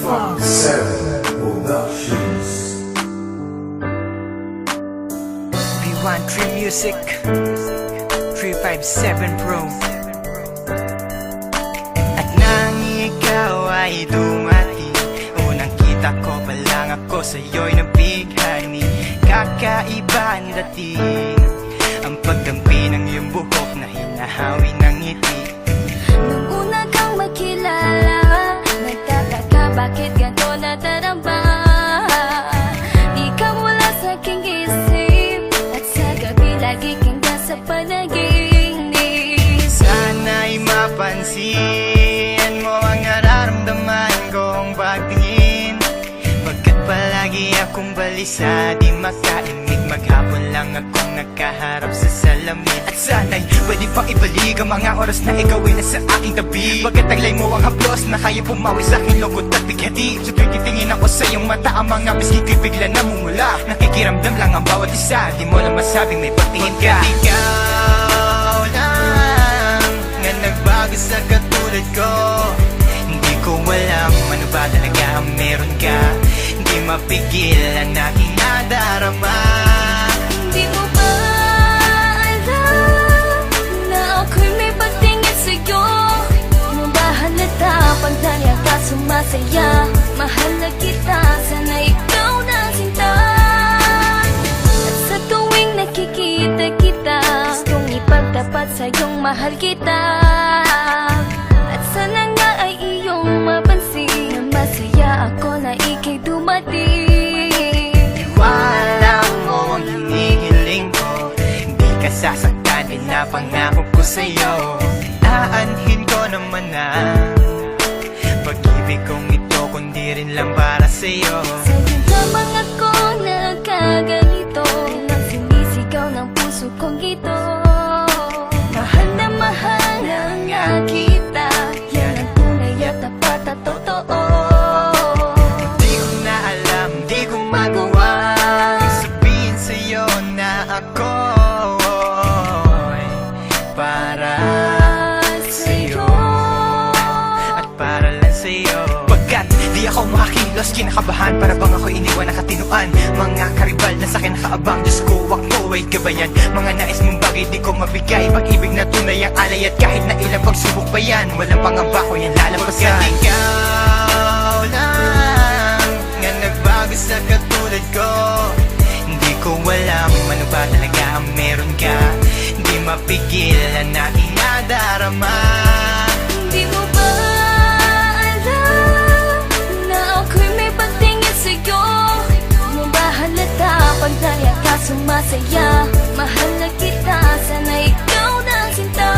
357 Productions. V13 Music 357 Pro. At nang ikaw ay dumating, unang kita ko pa lang ako sa'yo'y nabighani. Kakaiba ang dating, ang pagdampi ng iyong buhok na hinahawi ng ngiti. Nung una kang makilala, nagtataka bakit ganito nadarama. Ikaw wala sa aking isip, at sa gabi lagi kang nasa panaginip. Sana'y mapansin mo ang nararamdaman kong pagtingin, pagkat palagi akong balisa, di makaimik. Maghapon lang akong nakaharap sa salamin. At sana'y pwede pang ibalik ang mga oras na ikaw ay nasa aking tabi, pagkat taglay mo ang haplos na kaya pumawi sa aking lungkot at bighati. So tuwing titingin ako sa iyong mata, ang mga bisgi ko'y bigla namumula. Nakikiramdam lang ang bawat isa, di mo lang masabing may pagtingin ka. Ikaw lang nga nagbago sa katulad ko. Hindi ko alam ano ba talaga ang meron ka. Hindi mapigil ang aking nadarama. Di mo ba alam na ako'y may pagtingin sa'yo? Mo ba halata pag dahil ka sumasaya? Mahal na kita, sana ikaw na sinta. At sa tuwing nakikita kita, gustong ipagtapat sa'yong mahal kita. At sana nga ay iyong mapansin na masaya ako na ika'y dumating. Wala mo ang hinihiling ko, hindi ka sasaktan, pinapangako ko sa'yo. Aanhin ko naman na pag-ibig kong ito, kundi rin lang para sa'yo. Sa'yo lamang ako nagkaganito, nang sinisigaw ng puso kong ito. Mahal na nga kita, yan ang tunay at tapat at totoo. Di ko na alam, di ko magawa sabihin sa'yo na ako'y para sa'yo at para lang sa'yo. Pagkat di ako makakilos, kinakabahan, para bang ako iniwan nakatinuan. Mga karibal na sa'kin nakaabang, Diyos ko ako ay gabayan. Mga nais mong bagay di ko mabigay, pag-ibig na tunay ang alay, at kahit na ilang pagsubok pa yan, walang pangamba ko yan lalampasan. Pagkat ikaw lang nga nagbago sa katulad ko, hindi ko alam ano ba talaga ang meron ka. Hindi mapigil ang aking nadarama. Di mo ba alam na ako'y may pagtingin sa'yo? Mo ba halata pag dahil ka sumasaya? Mahal na kita, sana ikaw na sinta.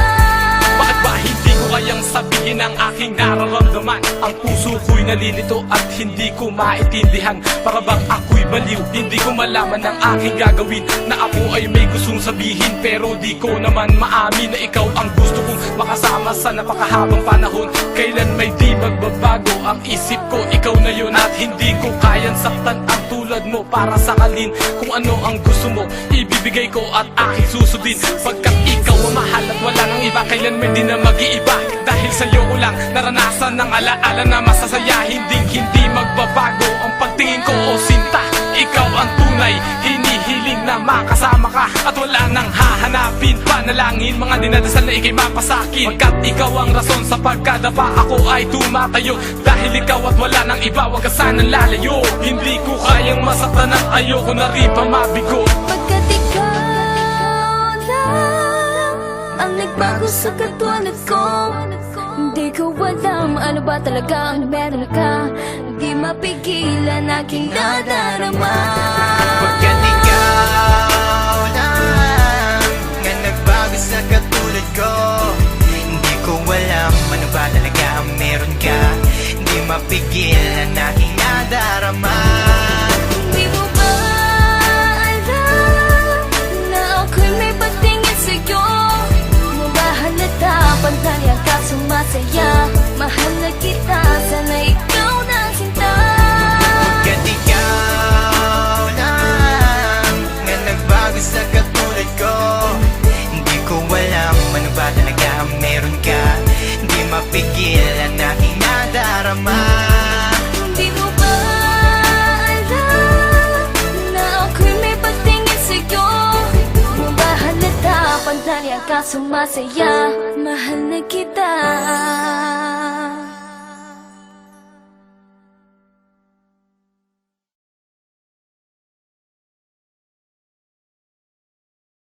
Bakit ba hindi ko kayang sabihin ang aking nararamdaman? Ang puso ko'y nalilito at hindi ko maintindihan. Para bang ako'y baliw, hindi ko malaman ang aking gagawin. Na ako ay may gustong sabihin, pero di ko naman maamin na ikaw ang gusto kong makasama sa napakahabang panahon. Kailan may di magbabago ang isip ko, ikaw na yun. At hindi ko kayang saktan ang tulad mo para sakalin. Kung ano ang gusto mo, ibibigay ko at aking susundin. Pagkat ikaw ang mahal at wala nang iba, kailan may di na mag-iiba. Dahil sa'yo ko lang naranasan ng alaala na masasaya. Hindi magbabago ang pagtingin ko, o sinta. Ikaw ang tunay, hinihiling na makasama ka, at wala nang hahanapin panalangin, mga dinadasal na ikay mapasakin. Pagkat ikaw ang rason sa pagkadapa, ako ay tumatayo. Dahil ikaw at wala nang iba, wag ka sanang lalayo. Hindi ko kayang masaktan at ayoko na rin pa mabigo. Pagkat ikaw lang ang nagbago sa katulad ko, hindi ko alam ano ba talaga ang meron ka. Di mapigilan aking nadarama. Pagkat ikaw lang nga nagbago sa katulad ko, hindi ko alam ano ba talaga ang meron ka. Hindi mapigil ang aking nadarama. Di mo ba alam na ako'y may pagtingin sa'yo? Mo ba halata pag dahil ka sumasaya? Mahal na kita, sana ikaw na sinta. Pagkat ikaw lang nga nagbago sa katulad ko, hindi ko alam ano ba talaga ang meron ka. Hindi mapigil ang aking nadarama. Di ka sumasaya. Mahal na kita.